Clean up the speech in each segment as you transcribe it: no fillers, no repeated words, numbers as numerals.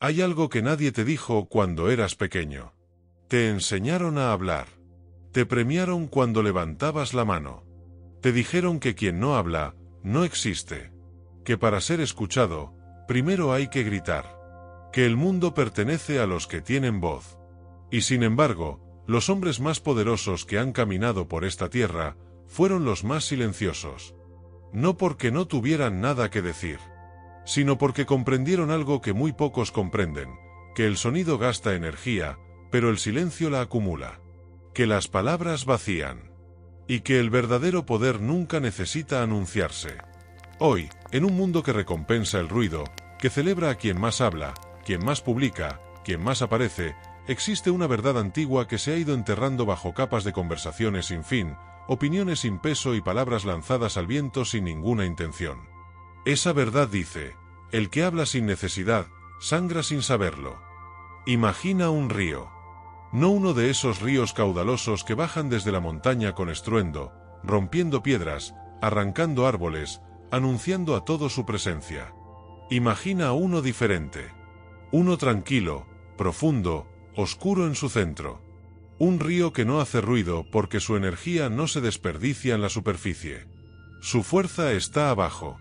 Hay algo que nadie te dijo cuando eras pequeño. Te enseñaron a hablar. Te premiaron cuando levantabas la mano. Te dijeron que quien no habla, no existe. Que para ser escuchado, primero hay que gritar. Que el mundo pertenece a los que tienen voz. Y sin embargo, los hombres más poderosos que han caminado por esta tierra, fueron los más silenciosos. No porque no tuvieran nada que decir, sino porque comprendieron algo que muy pocos comprenden, que el sonido gasta energía, pero el silencio la acumula. Que las palabras vacían. Y que el verdadero poder nunca necesita anunciarse. Hoy, en un mundo que recompensa el ruido, que celebra a quien más habla, quien más publica, quien más aparece, existe una verdad antigua que se ha ido enterrando bajo capas de conversaciones sin fin, opiniones sin peso y palabras lanzadas al viento sin ninguna intención. Esa verdad dice: el que habla sin necesidad, sangra sin saberlo. Imagina un río. No uno de esos ríos caudalosos que bajan desde la montaña con estruendo, rompiendo piedras, arrancando árboles, anunciando a todos su presencia. Imagina uno diferente. Uno tranquilo, profundo, oscuro en su centro. Un río que no hace ruido porque su energía no se desperdicia en la superficie. Su fuerza está abajo.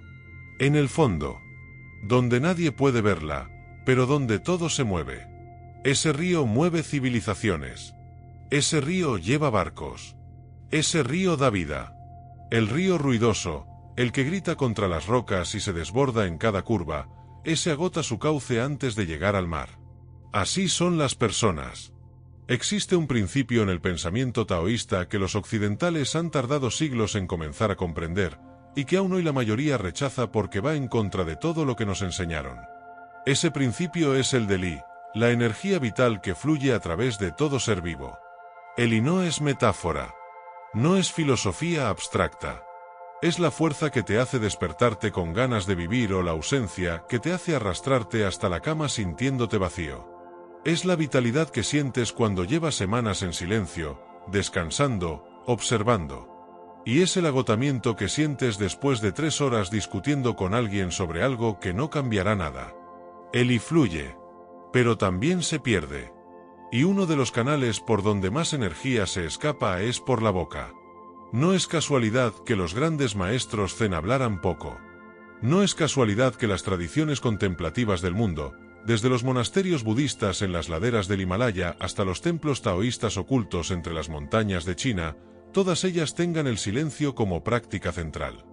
En el fondo. Donde nadie puede verla, pero donde todo se mueve. Ese río mueve civilizaciones. Ese río lleva barcos. Ese río da vida. El río ruidoso, el que grita contra las rocas y se desborda en cada curva, ese agota su cauce antes de llegar al mar. Así son las personas. Existe un principio en el pensamiento taoísta que los occidentales han tardado siglos en comenzar a comprender, y que aún hoy la mayoría rechaza porque va en contra de todo lo que nos enseñaron. Ese principio es el de Li, la energía vital que fluye a través de todo ser vivo. El Li no es metáfora. No es filosofía abstracta. Es la fuerza que te hace despertarte con ganas de vivir o la ausencia que te hace arrastrarte hasta la cama sintiéndote vacío. Es la vitalidad que sientes cuando llevas semanas en silencio, descansando, observando. Y es el agotamiento que sientes después de 3 horas discutiendo con alguien sobre algo que no cambiará nada. El Li fluye, pero también se pierde. Y uno de los canales por donde más energía se escapa es por la boca. No es casualidad que los grandes maestros zen hablaran poco. No es casualidad que las tradiciones contemplativas del mundo, desde los monasterios budistas en las laderas del Himalaya hasta los templos taoístas ocultos entre las montañas de China, todas ellas tengan el silencio como práctica central.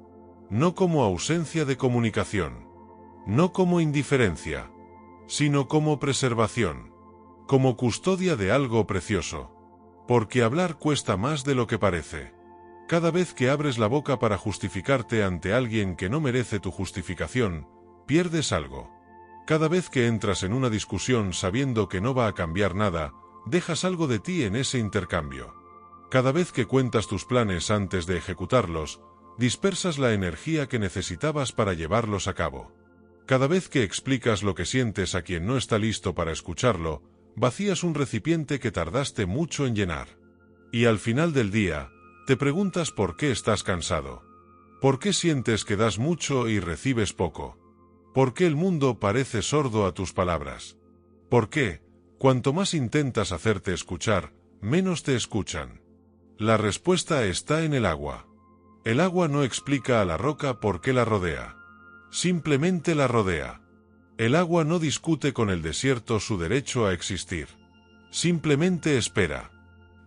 No como ausencia de comunicación. No como indiferencia. Sino como preservación. Como custodia de algo precioso. Porque hablar cuesta más de lo que parece. Cada vez que abres la boca para justificarte ante alguien que no merece tu justificación, pierdes algo. Cada vez que entras en una discusión sabiendo que no va a cambiar nada, dejas algo de ti en ese intercambio. Cada vez que cuentas tus planes antes de ejecutarlos, dispersas la energía que necesitabas para llevarlos a cabo. Cada vez que explicas lo que sientes a quien no está listo para escucharlo, vacías un recipiente que tardaste mucho en llenar. Y al final del día, te preguntas por qué estás cansado. ¿Por qué sientes que das mucho y recibes poco? ¿Por qué el mundo parece sordo a tus palabras? ¿Por qué, cuanto más intentas hacerte escuchar, menos te escuchan? La respuesta está en el agua. El agua no explica a la roca por qué la rodea. Simplemente la rodea. El agua no discute con el desierto su derecho a existir. Simplemente espera.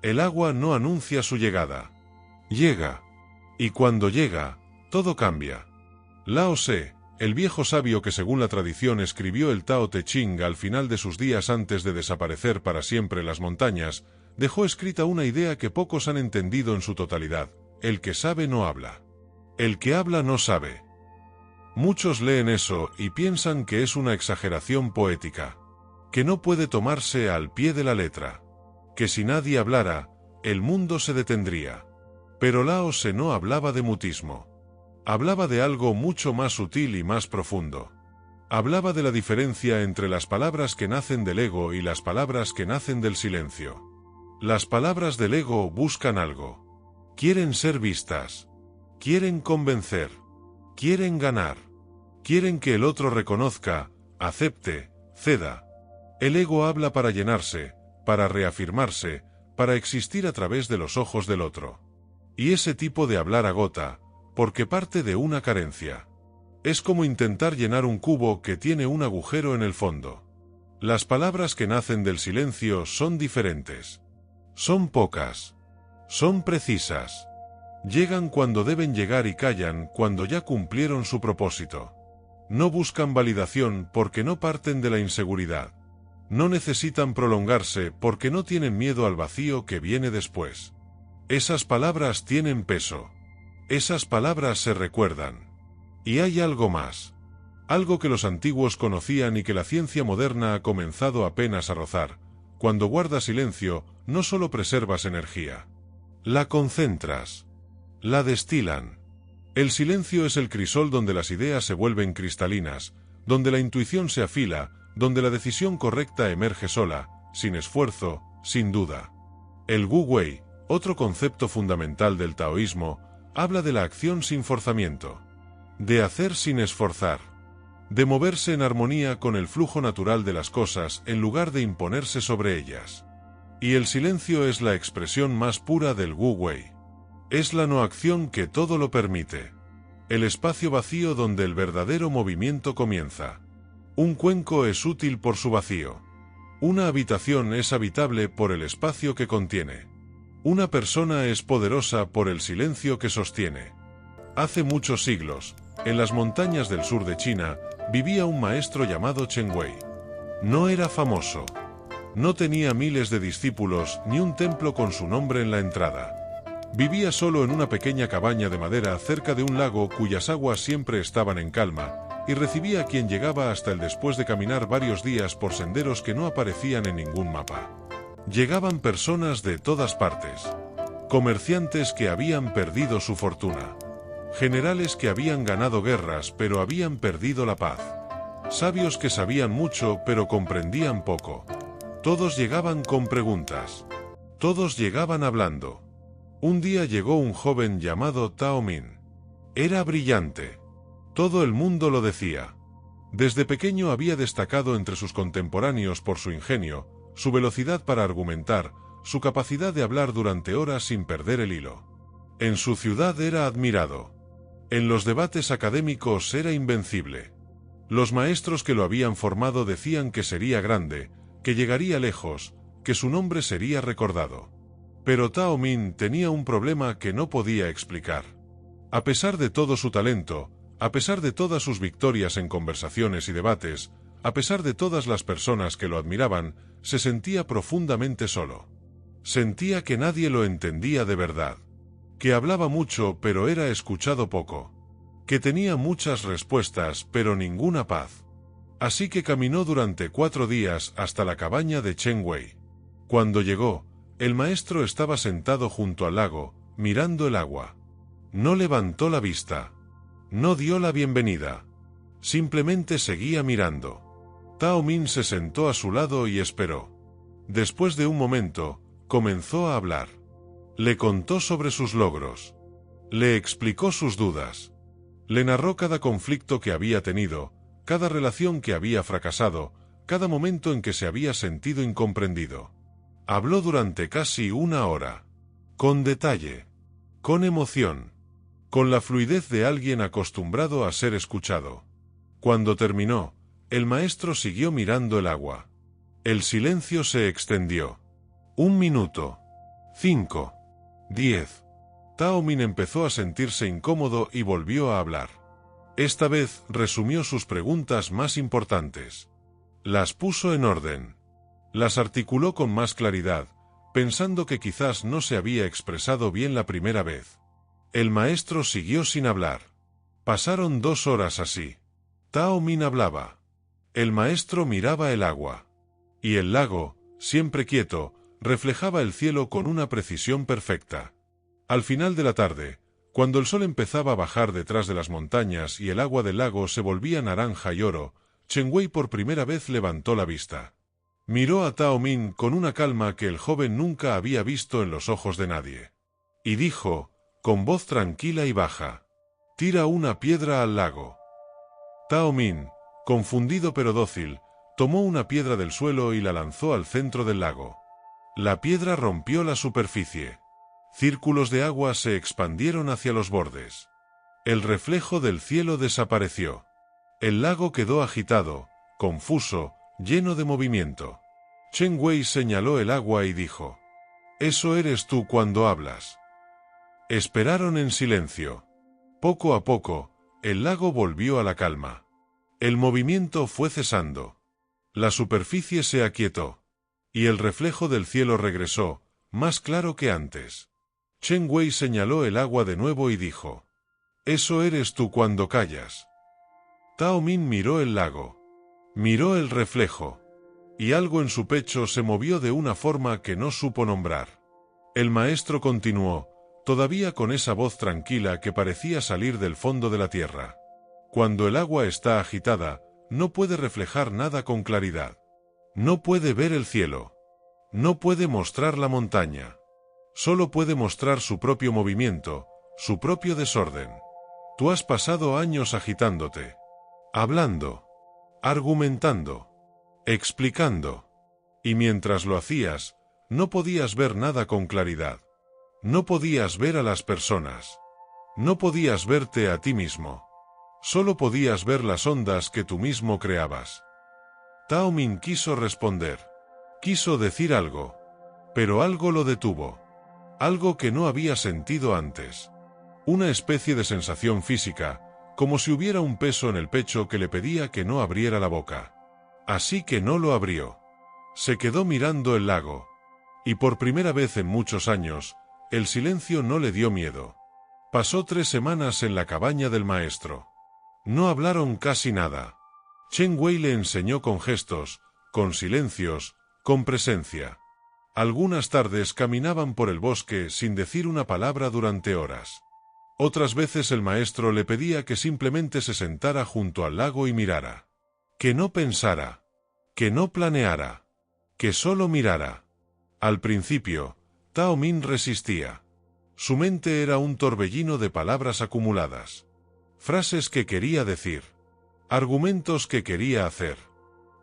El agua no anuncia su llegada. Llega. Y cuando llega, todo cambia. Lao Tse, el viejo sabio que según la tradición escribió el Tao Te Ching al final de sus días antes de desaparecer para siempre en las montañas, dejó escrita una idea que pocos han entendido en su totalidad: el que sabe no habla. El que habla no sabe. Muchos leen eso y piensan que es una exageración poética, que no puede tomarse al pie de la letra, que si nadie hablara, el mundo se detendría. Pero Lao Tse no hablaba de mutismo. Hablaba de algo mucho más sutil y más profundo. Hablaba de la diferencia entre las palabras que nacen del ego y las palabras que nacen del silencio. Las palabras del ego buscan algo. Quieren ser vistas. Quieren convencer. Quieren ganar. Quieren que el otro reconozca, acepte, ceda, El ego habla para llenarse, para reafirmarse, para existir a través de los ojos del otro. Y ese tipo de hablar agota, porque parte de una carencia. Es como intentar llenar un cubo que tiene un agujero en el fondo. Las palabras que nacen del silencio son diferentes. Son pocas. Son precisas. Llegan cuando deben llegar y callan cuando ya cumplieron su propósito. No buscan validación porque no parten de la inseguridad. No necesitan prolongarse porque no tienen miedo al vacío que viene después. Esas palabras tienen peso. Esas palabras se recuerdan. Y hay algo más. Algo que los antiguos conocían y que la ciencia moderna ha comenzado apenas a rozar. Cuando guardas silencio, no solo preservas energía. La concentras. La destilan. El silencio es el crisol donde las ideas se vuelven cristalinas, donde la intuición se afila, donde la decisión correcta emerge sola, sin esfuerzo, sin duda. El Wu Wei, otro concepto fundamental del taoísmo, habla de la acción sin forzamiento. De hacer sin esforzar. De moverse en armonía con el flujo natural de las cosas en lugar de imponerse sobre ellas. Y el silencio es la expresión más pura del Wu Wei. Es la no acción que todo lo permite. El espacio vacío donde el verdadero movimiento comienza. Un cuenco es útil por su vacío. Una habitación es habitable por el espacio que contiene. Una persona es poderosa por el silencio que sostiene. Hace muchos siglos, en las montañas del sur de China, vivía un maestro llamado Chen Wei. No era famoso. No tenía miles de discípulos ni un templo con su nombre en la entrada. Vivía solo en una pequeña cabaña de madera cerca de un lago cuyas aguas siempre estaban en calma, y recibía a quien llegaba hasta él después de caminar varios días por senderos que no aparecían en ningún mapa. Llegaban personas de todas partes. Comerciantes que habían perdido su fortuna. Generales que habían ganado guerras pero habían perdido la paz. Sabios que sabían mucho pero comprendían poco. Todos llegaban con preguntas. Todos llegaban hablando. Un día llegó un joven llamado Tao Min. Era brillante. Todo el mundo lo decía. Desde pequeño había destacado entre sus contemporáneos por su ingenio, su velocidad para argumentar, su capacidad de hablar durante horas sin perder el hilo. En su ciudad era admirado. En los debates académicos era invencible. Los maestros que lo habían formado decían que sería grande, que llegaría lejos, que su nombre sería recordado. Pero Tao Min tenía un problema que no podía explicar. A pesar de todo su talento, a pesar de todas sus victorias en conversaciones y debates, a pesar de todas las personas que lo admiraban, se sentía profundamente solo. Sentía que nadie lo entendía de verdad. Que hablaba mucho pero era escuchado poco. Que tenía muchas respuestas pero ninguna paz. Así que caminó durante 4 días hasta la cabaña de Chen Wei. Cuando llegó, el maestro estaba sentado junto al lago, mirando el agua. No levantó la vista. No dio la bienvenida. Simplemente seguía mirando. Tao Min se sentó a su lado y esperó. Después de un momento, comenzó a hablar. Le contó sobre sus logros. Le explicó sus dudas. Le narró cada conflicto que había tenido, cada relación que había fracasado, cada momento en que se había sentido incomprendido. Habló durante casi 1 hora. Con detalle. Con emoción. Con la fluidez de alguien acostumbrado a ser escuchado. Cuando terminó, el maestro siguió mirando el agua. El silencio se extendió. 1 minuto. 5. 10. Tao Min empezó a sentirse incómodo y volvió a hablar. Esta vez resumió sus preguntas más importantes. Las puso en orden. Las articuló con más claridad, pensando que quizás no se había expresado bien la primera vez. El maestro siguió sin hablar. Pasaron 2 horas así. Tao Min hablaba. El maestro miraba el agua. Y el lago, siempre quieto, reflejaba el cielo con una precisión perfecta. Al final de la tarde, cuando el sol empezaba a bajar detrás de las montañas y el agua del lago se volvía naranja y oro, Chen Wei por primera vez levantó la vista. Miró a Tao Min con una calma que el joven nunca había visto en los ojos de nadie. Y dijo, con voz tranquila y baja, «Tira una piedra al lago». Tao Min, confundido pero dócil, Tomó una piedra del suelo y la lanzó al centro del lago. La piedra rompió la superficie. Círculos de agua se expandieron hacia los bordes. El reflejo del cielo desapareció. El lago quedó agitado, confuso, lleno de movimiento. Chen Wei señaló el agua y dijo: «Eso eres tú cuando hablas». Esperaron en silencio. Poco a poco, el lago volvió a la calma. El movimiento fue cesando. La superficie se aquietó. Y el reflejo del cielo regresó, más claro que antes. Chen Wei señaló el agua de nuevo y dijo: «Eso eres tú cuando callas». Tao Min miró el lago. Miró el reflejo. Y algo en su pecho se movió de una forma que no supo nombrar. El maestro continuó, todavía con esa voz tranquila que parecía salir del fondo de la tierra. Cuando el agua está agitada, no puede reflejar nada con claridad. No puede ver el cielo. No puede mostrar la montaña. Solo puede mostrar su propio movimiento, su propio desorden. Tú has pasado años agitándote, hablando, argumentando, explicando. Y mientras lo hacías, no podías ver nada con claridad. No podías ver a las personas. No podías verte a ti mismo. Solo podías ver las ondas que tú mismo creabas. Tao Min quiso responder. Quiso decir algo. Pero algo lo detuvo. Algo que no había sentido antes. Una especie de sensación física, como si hubiera un peso en el pecho que le pedía que no abriera la boca. Así que no lo abrió. Se quedó mirando el lago. Y por primera vez en muchos años, el silencio no le dio miedo. Pasó 3 semanas en la cabaña del maestro. No hablaron casi nada. Chen Wei le enseñó con gestos, con silencios, con presencia. Algunas tardes caminaban por el bosque sin decir una palabra durante horas. Otras veces el maestro le pedía que simplemente se sentara junto al lago y mirara. Que no pensara. Que no planeara. Que solo mirara. Al principio, Tao Min resistía. Su mente era un torbellino de palabras acumuladas. Frases que quería decir. Argumentos que quería hacer.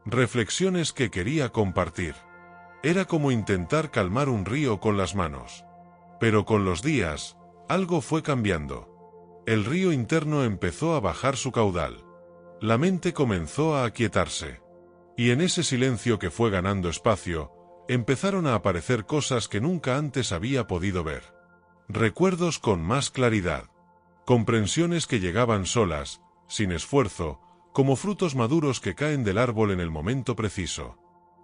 Reflexiones que quería compartir. Era como intentar calmar un río con las manos. Pero con los días, algo fue cambiando. El río interno empezó a bajar su caudal. La mente comenzó a aquietarse. Y en ese silencio que fue ganando espacio, empezaron a aparecer cosas que nunca antes había podido ver. Recuerdos con más claridad. Comprensiones que llegaban solas, sin esfuerzo, como frutos maduros que caen del árbol en el momento preciso.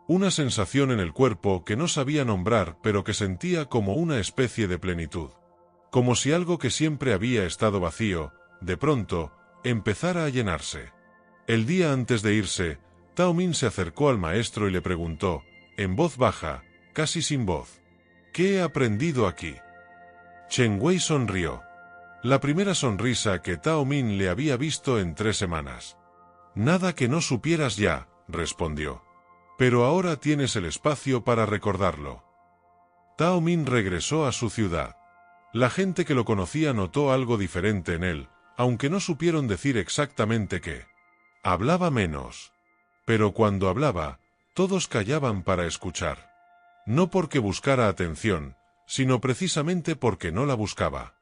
Una sensación en el cuerpo que no sabía nombrar pero que sentía como una especie de plenitud. Como si algo que siempre había estado vacío, de pronto, empezara a llenarse. El día antes de irse, Tao Min se acercó al maestro y le preguntó, en voz baja, casi sin voz: ¿qué he aprendido aquí? Chen Wei sonrió. La primera sonrisa que Tao Min le había visto en 3 semanas. Nada que no supieras ya, respondió. Pero ahora tienes el espacio para recordarlo. Tao Min regresó a su ciudad. La gente que lo conocía notó algo diferente en él, aunque no supieron decir exactamente qué. Hablaba menos. Pero cuando hablaba, todos callaban para escuchar. No porque buscara atención, sino precisamente porque no la buscaba.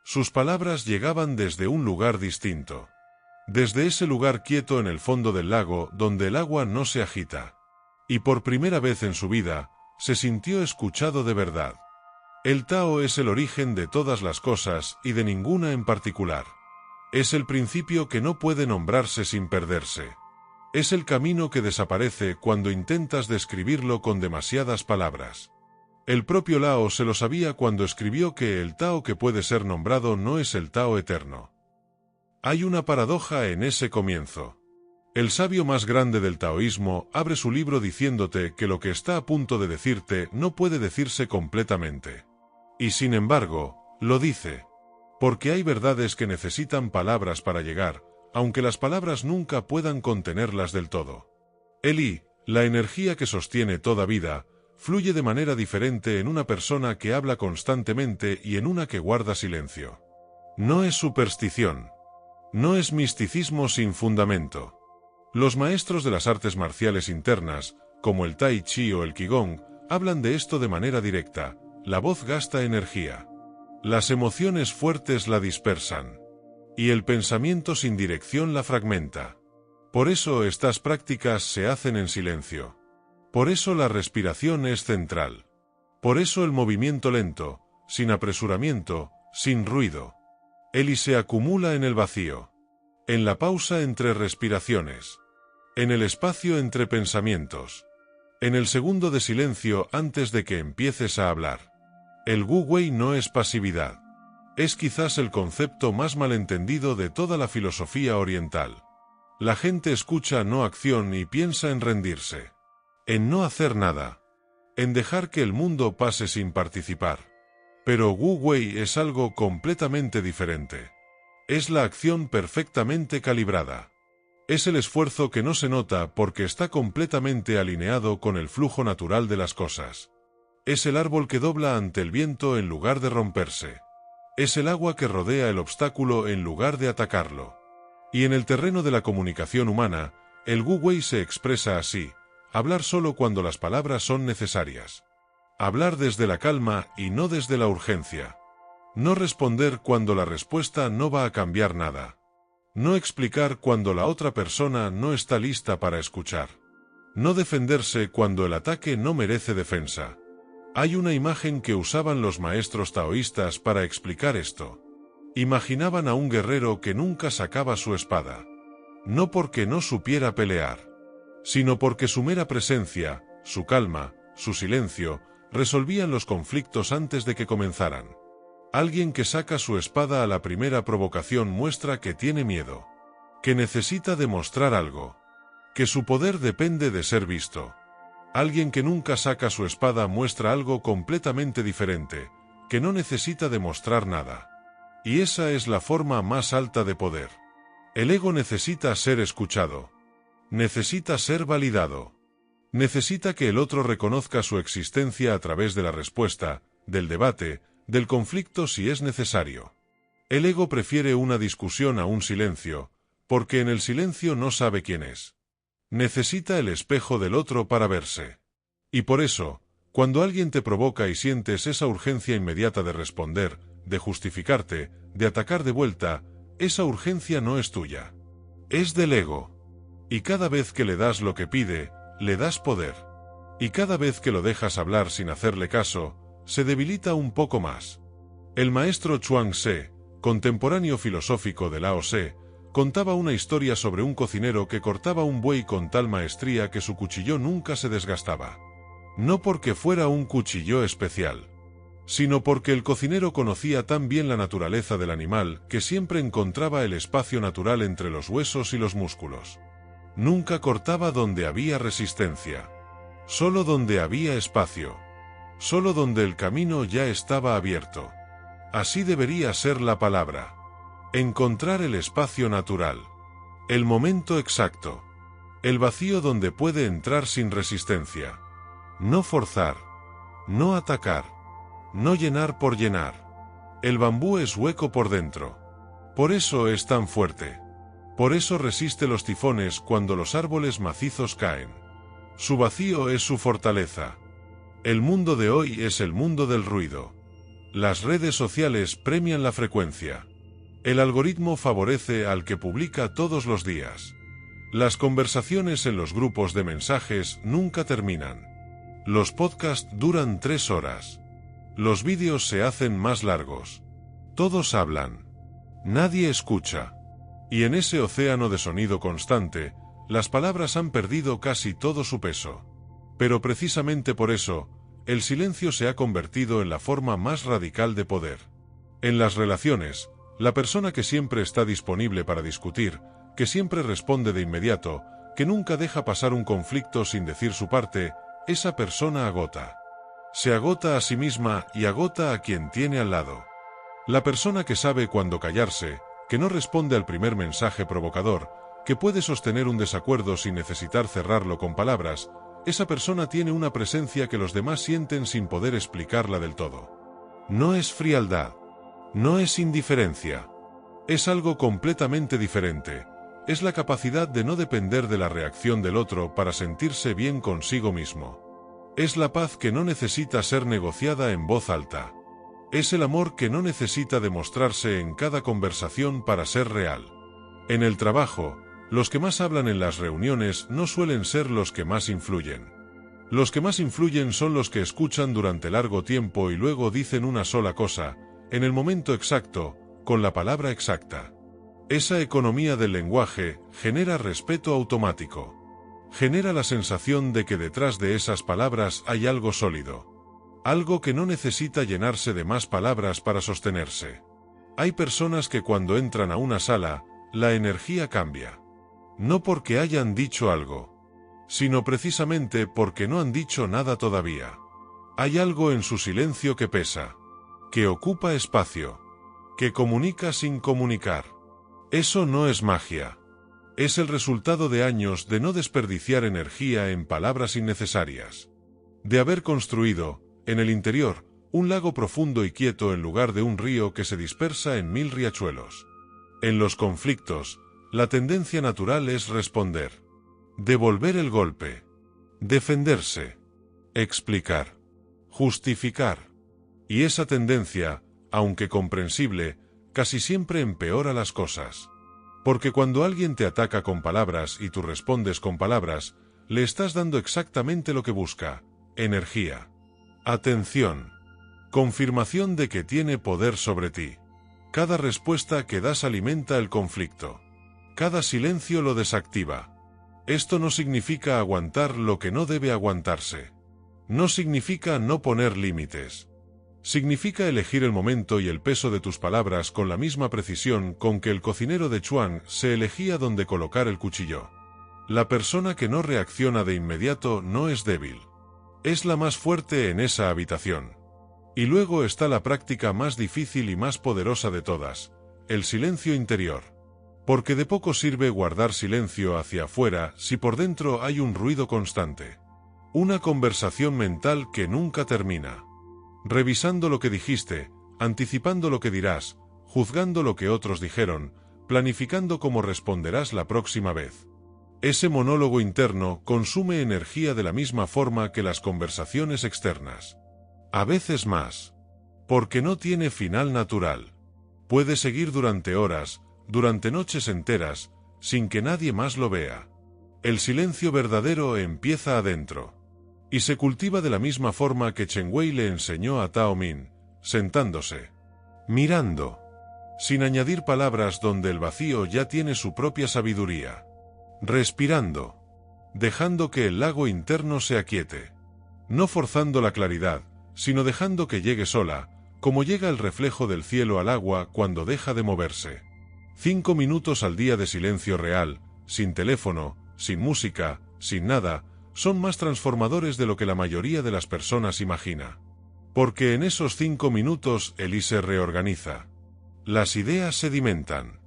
Sus palabras llegaban desde un lugar distinto. Desde ese lugar quieto en el fondo del lago donde el agua no se agita. Y por primera vez en su vida, se sintió escuchado de verdad. El Tao es el origen de todas las cosas y de ninguna en particular. Es el principio que no puede nombrarse sin perderse. Es el camino que desaparece cuando intentas describirlo con demasiadas palabras. El propio Lao se lo sabía cuando escribió que el Tao que puede ser nombrado no es el Tao eterno. Hay una paradoja en ese comienzo. El sabio más grande del taoísmo abre su libro diciéndote que lo que está a punto de decirte no puede decirse completamente. Y sin embargo, lo dice. Porque hay verdades que necesitan palabras para llegar, aunque las palabras nunca puedan contenerlas del todo. El I, la energía que sostiene toda vida, fluye de manera diferente en una persona que habla constantemente y en una que guarda silencio. No es superstición. No es misticismo sin fundamento. Los maestros de las artes marciales internas, como el Tai Chi o el Qigong, hablan de esto de manera directa. La voz gasta energía. Las emociones fuertes la dispersan. Y el pensamiento sin dirección la fragmenta. Por eso estas prácticas se hacen en silencio. Por eso la respiración es central. Por eso el movimiento lento, sin apresuramiento, sin ruido. Él y se acumula en el vacío. En la pausa entre respiraciones. En el espacio entre pensamientos. En el segundo de silencio antes de que empieces a hablar. El Wu Wei no es pasividad. Es quizás el concepto más malentendido de toda la filosofía oriental. La gente escucha no acción y piensa en rendirse. En no hacer nada. En dejar que el mundo pase sin participar. Pero Wu Wei es algo completamente diferente. Es la acción perfectamente calibrada. Es el esfuerzo que no se nota porque está completamente alineado con el flujo natural de las cosas. Es el árbol que dobla ante el viento en lugar de romperse. Es el agua que rodea el obstáculo en lugar de atacarlo. Y en el terreno de la comunicación humana, el Wu Wei se expresa así: hablar solo cuando las palabras son necesarias. Hablar desde la calma y no desde la urgencia. No responder cuando la respuesta no va a cambiar nada. No explicar cuando la otra persona no está lista para escuchar. No defenderse cuando el ataque no merece defensa. Hay una imagen que usaban los maestros taoístas para explicar esto. Imaginaban a un guerrero que nunca sacaba su espada. No porque no supiera pelear, sino porque su mera presencia, su calma, su silencio, resolvían los conflictos antes de que comenzaran. Alguien que saca su espada a la primera provocación muestra que tiene miedo, que necesita demostrar algo, que su poder depende de ser visto. Alguien que nunca saca su espada muestra algo completamente diferente, que no necesita demostrar nada. Y esa es la forma más alta de poder. El ego necesita ser escuchado. Necesita ser validado. Necesita que el otro reconozca su existencia a través de la respuesta, del debate, del conflicto si es necesario. El ego prefiere una discusión a un silencio, porque en el silencio no sabe quién es. Necesita el espejo del otro para verse. Y por eso, cuando alguien te provoca y sientes esa urgencia inmediata de responder, de justificarte, de atacar de vuelta, esa urgencia no es tuya. Es del ego. Y cada vez que le das lo que pide, le das poder. Y cada vez que lo dejas hablar sin hacerle caso, se debilita un poco más. El maestro Chuang Tse, contemporáneo filosófico de Lao Tse, contaba una historia sobre un cocinero que cortaba un buey con tal maestría que su cuchillo nunca se desgastaba. No porque fuera un cuchillo especial, sino porque el cocinero conocía tan bien la naturaleza del animal que siempre encontraba el espacio natural entre los huesos y los músculos. Nunca cortaba donde había resistencia, solo donde había espacio, solo donde el camino ya estaba abierto. Así debería ser la palabra. Encontrar el espacio natural, el momento exacto, el vacío donde puede entrar sin resistencia. No forzar, no atacar, no llenar por llenar. El bambú es hueco por dentro. Por eso es tan fuerte. Por eso resiste los tifones cuando los árboles macizos caen. Su vacío es su fortaleza. El mundo de hoy es el mundo del ruido. Las redes sociales premian la frecuencia. El algoritmo favorece al que publica todos los días. Las conversaciones en los grupos de mensajes nunca terminan. Los podcasts duran 3 horas. Los vídeos se hacen más largos. Todos hablan. Nadie escucha. Y en ese océano de sonido constante, las palabras han perdido casi todo su peso. Pero precisamente por eso, el silencio se ha convertido en la forma más radical de poder. En las relaciones, la persona que siempre está disponible para discutir, que siempre responde de inmediato, que nunca deja pasar un conflicto sin decir su parte, esa persona agota. Se agota a sí misma y agota a quien tiene al lado. La persona que sabe cuándo callarse, que no responde al primer mensaje provocador, que puede sostener un desacuerdo sin necesitar cerrarlo con palabras, esa persona tiene una presencia que los demás sienten sin poder explicarla del todo. No es frialdad. No es indiferencia. Es algo completamente diferente. es la capacidad de no depender de la reacción del otro para sentirse bien consigo mismo. Es la paz que no necesita ser negociada en voz alta. Es el amor que no necesita demostrarse en cada conversación para ser real. En el trabajo, los que más hablan en las reuniones no suelen ser los que más influyen. Los que más influyen son los que escuchan durante largo tiempo y luego dicen una sola cosa, en el momento exacto, con la palabra exacta. Esa economía del lenguaje genera respeto automático. Genera la sensación de que detrás de esas palabras hay algo sólido. Algo que no necesita llenarse de más palabras para sostenerse. Hay personas que cuando entran a una sala, la energía cambia. No porque hayan dicho algo, sino precisamente porque no han dicho nada todavía. Hay algo en su silencio que pesa, que ocupa espacio, que comunica sin comunicar. Eso no es magia. Es el resultado de años de no desperdiciar energía en palabras innecesarias. De haber construido, en el interior, un lago profundo y quieto en lugar de un río que se dispersa en 1000 riachuelos. En los conflictos, la tendencia natural es responder. Devolver el golpe. Defenderse. Explicar. Justificar. Y esa tendencia, aunque comprensible, casi siempre empeora las cosas. Porque cuando alguien te ataca con palabras y tú respondes con palabras, le estás dando exactamente lo que busca: energía. Atención. Confirmación de que tiene poder sobre ti. Cada respuesta que das alimenta el conflicto. Cada silencio lo desactiva. Esto no significa aguantar lo que no debe aguantarse. No significa no poner límites. Significa elegir el momento y el peso de tus palabras con la misma precisión con que el cocinero de Chuan se elegía dónde colocar el cuchillo. La persona que no reacciona de inmediato no es débil. Es la más fuerte en esa habitación. Y luego está la práctica más difícil y más poderosa de todas: el silencio interior. Porque de poco sirve guardar silencio hacia afuera si por dentro hay un ruido constante. Una conversación mental que nunca termina. Revisando lo que dijiste, anticipando lo que dirás, juzgando lo que otros dijeron, planificando cómo responderás la próxima vez. Ese monólogo interno consume energía de la misma forma que las conversaciones externas. A veces más. Porque no tiene final natural. Puede seguir durante horas, durante noches enteras, sin que nadie más lo vea. El silencio verdadero empieza adentro. Y se cultiva de la misma forma que Chen Wei le enseñó a Tao Min, sentándose. Mirando. Sin añadir palabras donde el vacío ya tiene su propia sabiduría. Respirando. Dejando que el lago interno se aquiete. No forzando la claridad, sino dejando que llegue sola, como llega el reflejo del cielo al agua cuando deja de moverse. 5 minutos al día de silencio real, sin teléfono, sin música, sin nada, son más transformadores de lo que la mayoría de las personas imagina. Porque en esos 5 minutos el I se reorganiza. Las ideas sedimentan.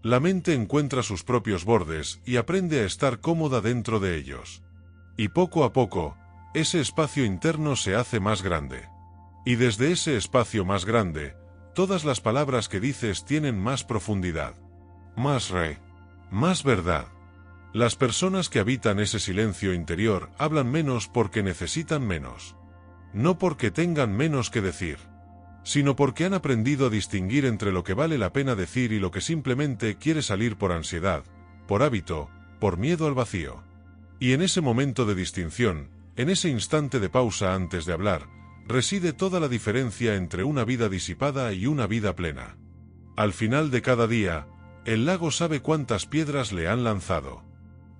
La mente encuentra sus propios bordes y aprende a estar cómoda dentro de ellos. Y poco a poco, ese espacio interno se hace más grande. Y desde ese espacio más grande, todas las palabras que dices tienen más profundidad. Más verdad. Las personas que habitan ese silencio interior hablan menos porque necesitan menos. No porque tengan menos que decir, sino porque han aprendido a distinguir entre lo que vale la pena decir y lo que simplemente quiere salir por ansiedad, por hábito, por miedo al vacío. Y en ese momento de distinción, en ese instante de pausa antes de hablar, reside toda la diferencia entre una vida disipada y una vida plena. Al final de cada día, el lago sabe cuántas piedras le han lanzado.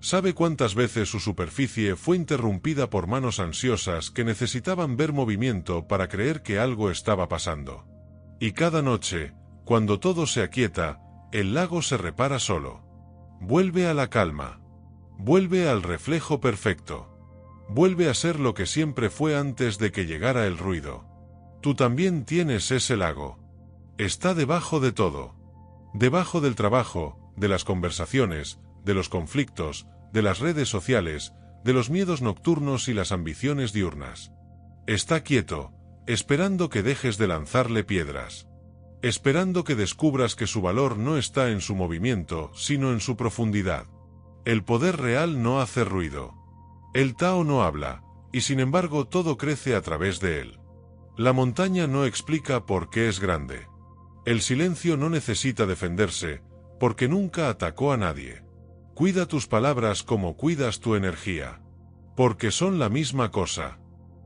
Sabe cuántas veces su superficie fue interrumpida por manos ansiosas que necesitaban ver movimiento para creer que algo estaba pasando. Y cada noche, cuando todo se aquieta, el lago se repara solo. Vuelve a la calma. Vuelve al reflejo perfecto. Vuelve a ser lo que siempre fue antes de que llegara el ruido. Tú también tienes ese lago. Está debajo de todo. Debajo del trabajo, de las conversaciones, de los conflictos, de las redes sociales, de los miedos nocturnos y las ambiciones diurnas. Está quieto, esperando que dejes de lanzarle piedras. esperando que descubras que su valor no está en su movimiento, sino en su profundidad. El poder real no hace ruido. El Tao no habla, y sin embargo todo crece a través de él. La montaña no explica por qué es grande. El silencio no necesita defenderse, porque nunca atacó a nadie. Cuida tus palabras como cuidas tu energía. Porque son la misma cosa.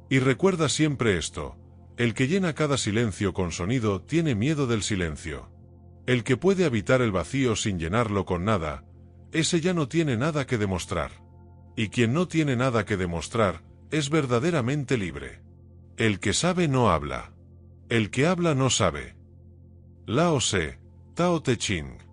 Y recuerda siempre esto: el que llena cada silencio con sonido tiene miedo del silencio. El que puede habitar el vacío sin llenarlo con nada, ese ya no tiene nada que demostrar. Y quien no tiene nada que demostrar, es verdaderamente libre. El que sabe no habla. El que habla no sabe. Lao Tse, Tao Te Ching.